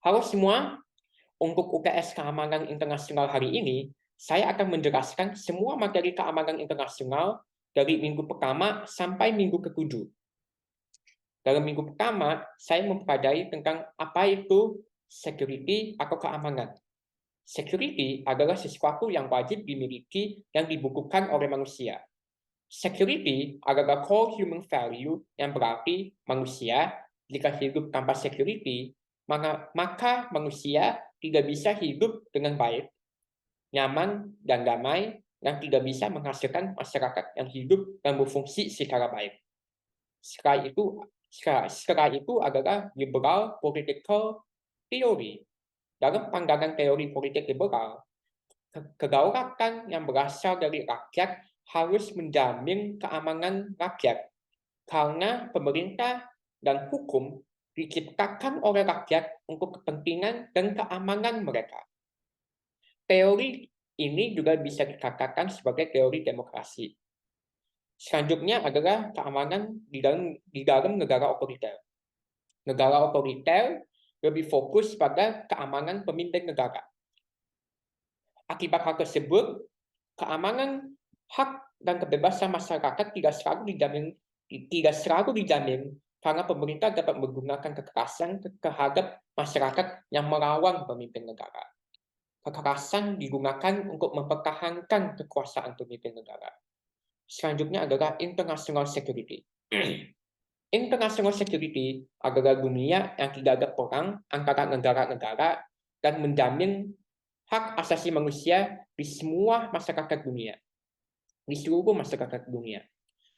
Halo semua, untuk UTS Keamanan Internasional hari ini, saya akan menjelaskan semua materi keamanan internasional dari minggu pertama sampai minggu ketujuh. Dalam minggu pertama, saya mempelajari tentang apa itu security atau keamanan. Security adalah sesuatu yang wajib dimiliki dan dibukukan oleh manusia. Security adalah core human value yang berarti manusia jika hidup tanpa security, maka manusia tidak bisa hidup dengan baik, nyaman, dan damai, dan tidak bisa menghasilkan masyarakat yang hidup dan berfungsi secara baik. Setelah itu adalah liberal political theory. Dalam pandangan teori politik liberal, kedaulatan yang berasal dari rakyat harus menjamin keamanan rakyat, karena pemerintah dan hukum diciptakan oleh rakyat untuk kepentingan dan keamanan mereka. Teori ini juga bisa dikatakan sebagai teori demokrasi. Selanjutnya adalah keamanan di dalam negara otoriter. Negara otoriter lebih fokus pada keamanan pemimpin negara. Akibat hal tersebut, keamanan hak dan kebebasan masyarakat tidak selalu dijamin karena pemerintah dapat menggunakan kekerasan terhadap masyarakat yang melawan pemimpin negara. Kekerasan digunakan untuk mempertahankan kekuasaan pemimpin negara. Selanjutnya adalah international security. International security adalah dunia yang tidak ada perang antara negara-negara dan menjamin hak asasi manusia di semua masyarakat dunia, di seluruh masyarakat dunia.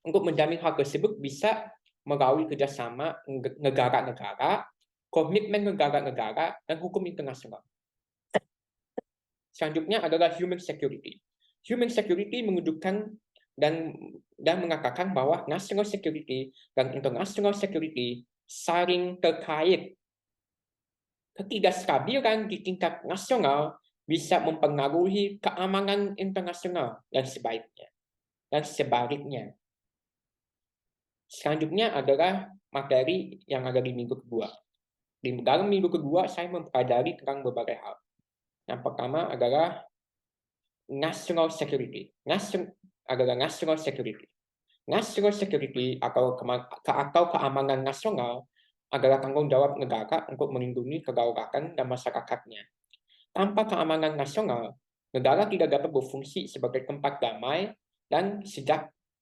Untuk menjamin hal tersebut bisa melalui kerjasama negara-negara, komitmen negara-negara, dan hukum internasional. Selanjutnya adalah human security. Human security menunjukkan dan mengatakan bahwa national security dan international security saling terkait. Ketidakstabilan di tingkat nasional bisa mempengaruhi keamanan internasional dan sebaliknya. Selanjutnya adalah materi yang ada di minggu kedua. Di dalam minggu kedua, saya mempelajari tentang berbagai hal. Yang pertama adalah national security. National security. National security atau keamanan nasional adalah tanggung jawab negara untuk melindungi kedaulatan dan masyarakatnya. Tanpa keamanan nasional, negara tidak dapat berfungsi sebagai tempat damai dan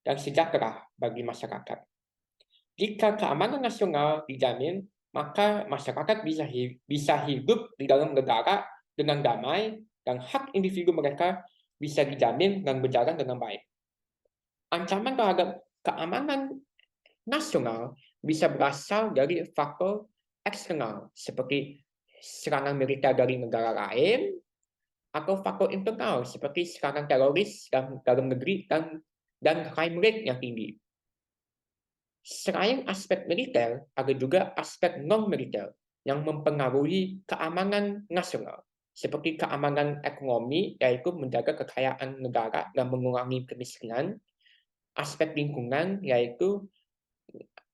sejahtera bagi masyarakat. Jika keamanan nasional dijamin, maka masyarakat bisa hidup di dalam negara dengan damai dan hak individu mereka bisa dijamin dan berjalan dengan baik. Ancaman terhadap keamanan nasional bisa berasal dari faktor eksternal seperti serangan militer dari negara lain atau faktor internal seperti serangan teroris dalam negeri dan crime rate yang tinggi. Selain aspek militer, ada juga aspek non-militer yang mempengaruhi keamanan nasional, seperti keamanan ekonomi, yaitu menjaga kekayaan negara dan mengurangi kemiskinan, aspek lingkungan, yaitu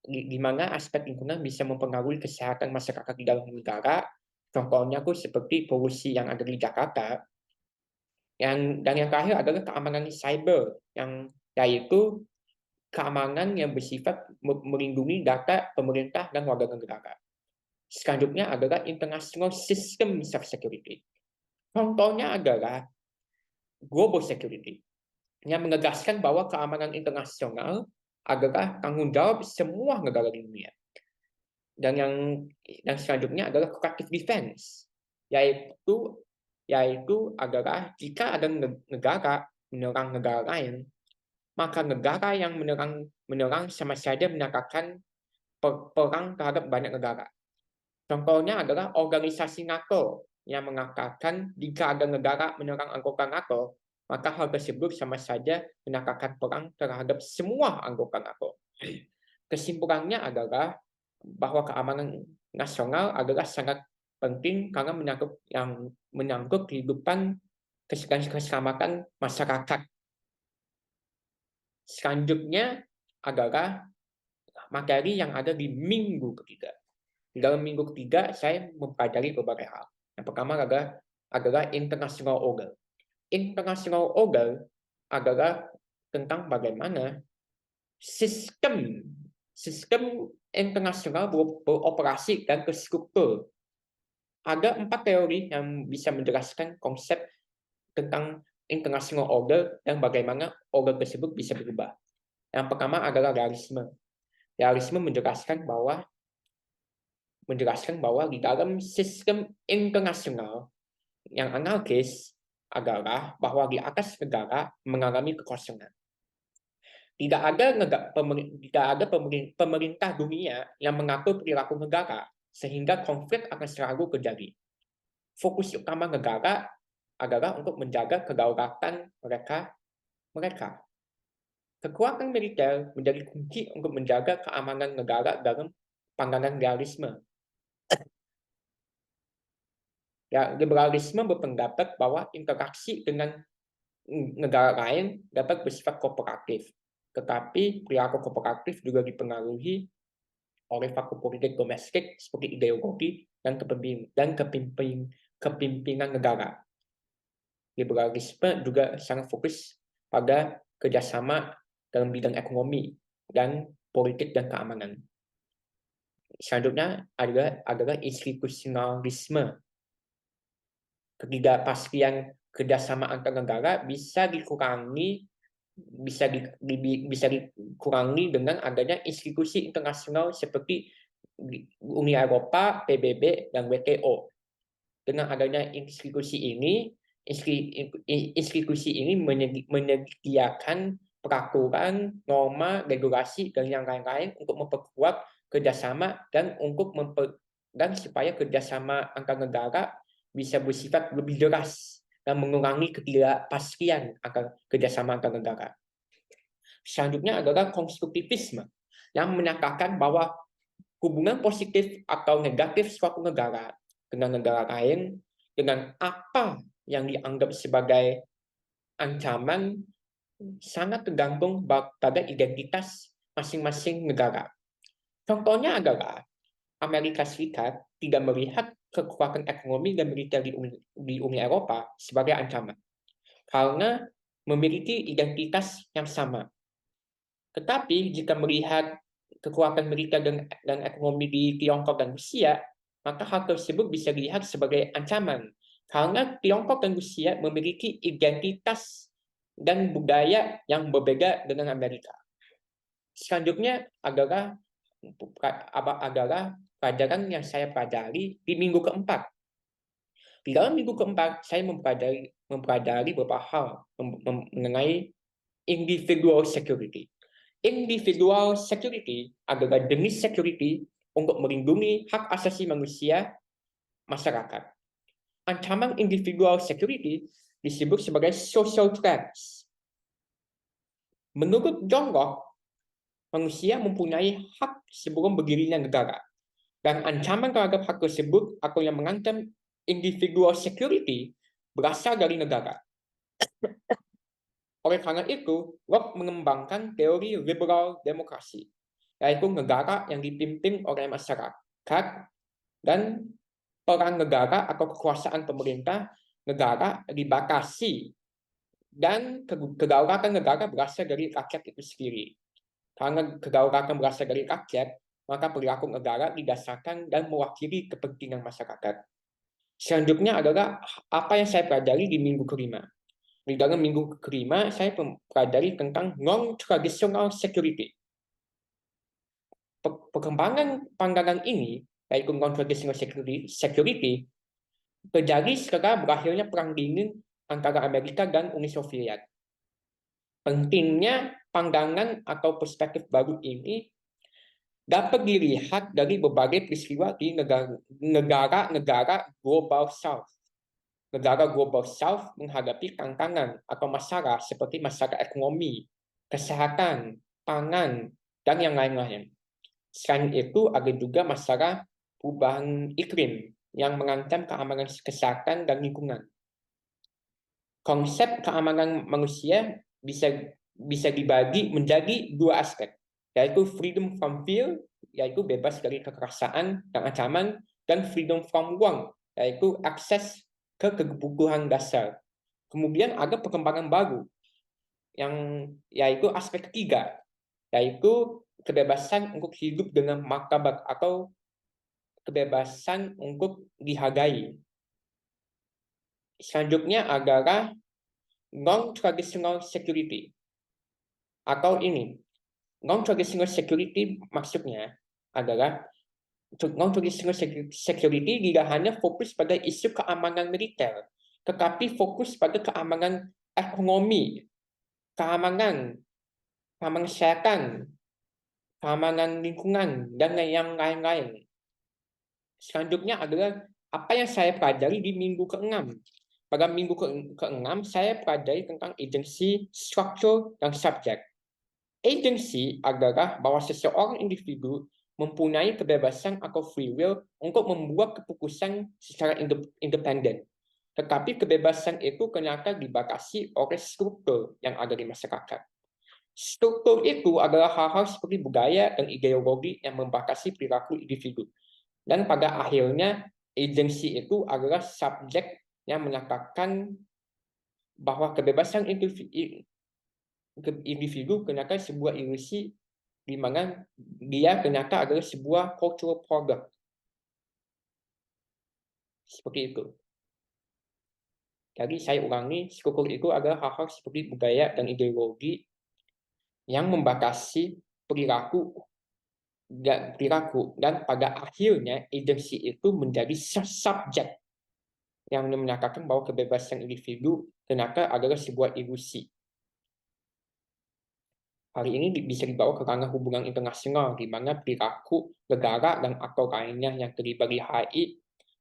di mana aspek lingkungan bisa mempengaruhi kesehatan masyarakat di dalam negara. Contohnya seperti polusi yang ada di Jakarta. Dan yang terakhir adalah keamanan cyber, yaitu keamanan yang bersifat melindungi data pemerintah dan warga negara. Selanjutnya adalah international system of security. Contohnya adalah global security, yang menegaskan bahwa keamanan internasional adalah tanggung jawab semua negara di dunia. Dan selanjutnya adalah collective defense, yaitu adalah jika ada negara menyerang negara lain, maka negara yang menyerang sama saja menyatakan perang terhadap banyak negara. Contohnya adalah organisasi NATO yang mengatakan jika ada negara menyerang anggota NATO, maka hal tersebut sama saja menyatakan perang terhadap semua anggota NATO. Kesimpulannya adalah bahwa keamanan nasional adalah sangat penting karena menyangkut kehidupan keselamatan masyarakat. Selanjutnya adalah materi yang ada di minggu ketiga. Di dalam minggu ketiga, saya mempelajari berbagai hal. Yang pertama adalah international order. International order adalah tentang bagaimana sistem internasional beroperasi dan terstruktur. Ada 4 teori yang bisa menjelaskan konsep tentang international order dan bagaimana order tersebut bisa berubah. Yang pertama adalah realisme. Realisme menjelaskan bahwa di dalam sistem internasional yang anarkis adalah bahwa di atas negara mengalami kekosongan. Tidak ada pemerintah dunia yang mengatur perilaku negara, sehingga konflik akan selalu terjadi. Fokus utama negara adalah untuk menjaga kedaulatan mereka. Kekuatan militer menjadi kunci untuk menjaga keamanan negara dalam pandangan realisme. Ya, liberalisme berpendapat bahwa interaksi dengan negara lain dapat bersifat kooperatif, tetapi perilaku kooperatif juga dipengaruhi oleh faktor politik domestik seperti ideologi dan kepemimpinan negara. Liberalisme juga sangat fokus pada kerjasama dalam bidang ekonomi dan politik dan keamanan. Selanjutnya adalah institusionalisme. Ketidakpastian kerjasama antar negara bisa dikurangi dengan adanya institusi internasional seperti Uni Eropa, PBB, dan WTO. Dengan adanya institusi ini menyediakan peraturan, norma, regulasi, dan yang lain-lain untuk memperkuat kerjasama dan supaya kerjasama antar negara bisa bersifat lebih deras dan mengurangi ketidakpastian akan kerjasama antar negara. Selanjutnya adalah konstruktivisme yang menyatakan bahwa hubungan positif atau negatif suatu negara dengan negara lain dengan apa yang dianggap sebagai ancaman sangat tergantung pada identitas masing-masing negara. Contohnya adalah Amerika Serikat tidak melihat kekuatan ekonomi dan militer di Uni Eropa sebagai ancaman karena memiliki identitas yang sama. Tetapi jika melihat kekuatan militer dan ekonomi di Tiongkok dan Rusia, maka hal tersebut bisa dilihat sebagai ancaman karena Tiongkok dan Rusia memiliki identitas dan budaya yang berbeda dengan Amerika. Selanjutnya adalah pelajaran yang saya pelajari di minggu keempat. Di dalam minggu keempat, saya mempelajari beberapa hal mengenai individual security. Individual security adalah jenis security untuk melindungi hak asasi manusia masyarakat. Ancaman individual security disebut sebagai social threats. Menurut John Locke, manusia mempunyai hak sebelum berdirinya negara. Dan ancaman terhadap hak tersebut atau yang mengancam individual security berasal dari negara. Oleh karena itu, Locke mengembangkan teori liberal demokrasi, yaitu negara yang dipimpin oleh masyarakat dan peran negara atau kekuasaan pemerintah negara dibatasi dan kedaulatan negara berasal dari rakyat itu sendiri. Karena kedaulatan berasal dari rakyat, maka perilaku negara didasarkan dan mewakili kepentingan masyarakat. Selanjutnya adalah apa yang saya pelajari di minggu kelima. Di dalam minggu kelima, saya pelajari tentang non-traditional security. Perkembangan pandangan ini, yaitu non-traditional security, terjadi setelah berakhirnya Perang Dingin antara Amerika dan Uni Soviet. Pentingnya pandangan atau perspektif baru ini dapat dilihat dari berbagai peristiwa di negara-negara Global South. Negara Global South menghadapi tantangan atau masalah seperti masalah ekonomi, kesehatan, pangan, dan yang lain-lain. Selain itu, ada juga masalah perubahan iklim yang mengancam keamanan kesehatan dan lingkungan. Konsep keamanan manusia bisa dibagi menjadi dua aspek. yaitu freedom from fear, yaitu bebas dari kekerasan dan ancaman, dan freedom from want, yaitu akses ke kebutuhan dasar. Kemudian ada perkembangan baru, yang yaitu aspek ketiga, yaitu kebebasan untuk hidup dengan martabat atau kebebasan untuk dihargai. Selanjutnya adalah non-traditional security. Atau ini, non-traditional security maksudnya adalah non-traditional security tidak hanya fokus pada isu keamanan militer, tetapi fokus pada keamanan ekonomi, keamanan kemanusiaan, keamanan lingkungan, dan yang lain-lain. Selanjutnya adalah apa yang saya pelajari di minggu ke-6. Pada minggu ke-6, saya pelajari tentang agency, structure, dan subjek. Agency adalah bahwa seseorang individu mempunyai kebebasan atau free will untuk membuat keputusan secara independen. Tetapi kebebasan itu ternyata dibatasi oleh struktur yang ada di masyarakat. Struktur itu adalah hal-hal seperti budaya dan ideologi yang membatasi perilaku individu. Dan pada akhirnya, agensi itu adalah subjek yang menyatakan bahwa kebebasan individu ternyata sebuah ilusi di mana dia ternyata adalah sebuah cultural product. Seperti itu. Jadi saya ulangi, struktur itu adalah hal-hal seperti budaya dan ideologi yang membatasi perilaku dan pada akhirnya agensi itu menjadi subjek yang menyatakan bahwa kebebasan individu ternyata adalah sebuah ilusi. Hari ini bisa dibawa ke ranah hubungan internasional, di mana perilaku negara dan aktor lainnya yang terlibat di HI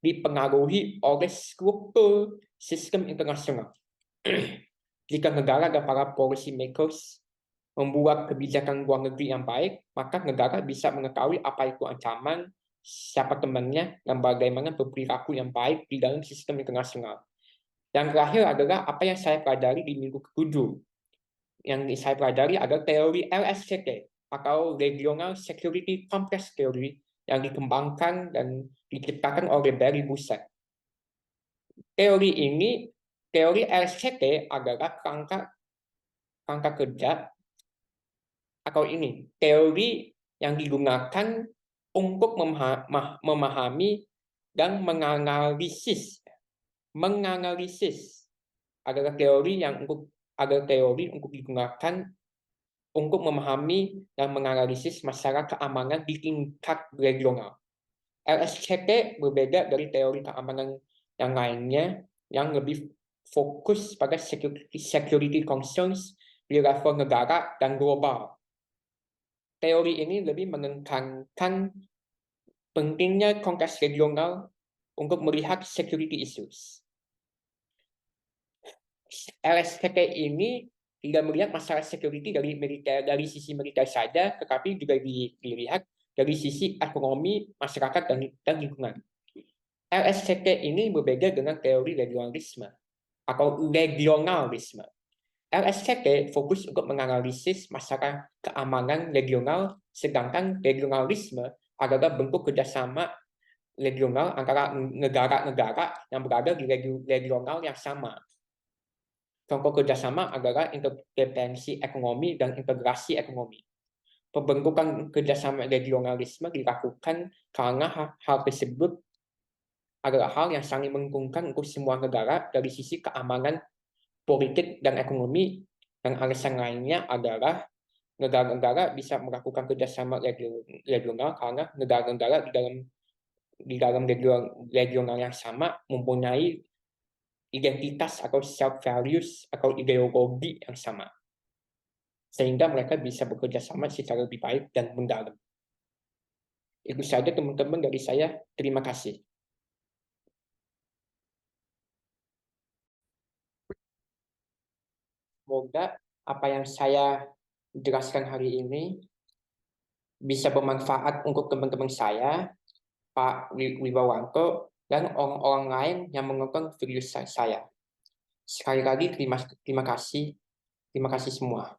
dipengaruhi oleh struktur sistem internasional. Jika negara dan para policy makers membuat kebijakan luar negeri yang baik, maka negara bisa mengetahui apa itu ancaman, siapa temannya, dan bagaimana berperilaku yang baik di dalam sistem internasional. Yang terakhir adalah apa yang saya pelajari di minggu ke-7. Yang saya pelajari adalah teori LSCT atau Regional Security Complex Theory yang dikembangkan dan diciptakan oleh Barry Bussard. Teori LSCT adalah kerangka kerja atau ini teori yang digunakan untuk memahami dan menganalisis adalah teori untuk digunakan untuk memahami dan menganalisis masalah keamanan di tingkat regional. LSCT berbeda dari teori keamanan yang lainnya yang lebih fokus pada security concerns di level negara dan global. Teori ini lebih menekankan pentingnya konteks regional untuk melihat security issues. LSCT ini tidak melihat masalah security dari sisi militer saja, tetapi juga dilihat dari sisi ekonomi, masyarakat, dan lingkungan. LSCT ini berbeda dengan teori regionalisme atau regionalisme. LSCT fokus untuk menganalisis masalah keamanan regional, sedangkan regionalisme adalah bentuk kerjasama regional antara negara-negara yang berada di regional yang sama. Contoh kerjasama adalah interdependensi ekonomi dan integrasi ekonomi. Pembentukan kerjasama regionalisme dilakukan karena hal tersebut adalah hal yang saling menguntungkan untuk semua negara dari sisi keamanan politik dan ekonomi, dan alasan lainnya adalah negara-negara bisa melakukan kerjasama regional karena negara-negara di dalam regional yang sama mempunyai identitas atau self values atau ideologi yang sama, sehingga mereka bisa bekerja sama secara lebih baik dan mendalam. Itu saja teman-teman dari saya. Terima kasih. Semoga apa yang saya jelaskan hari ini bisa bermanfaat untuk teman-teman saya, Pak Wibawanto, dan orang-orang lain yang menonton video saya. Sekali lagi terima kasih semua.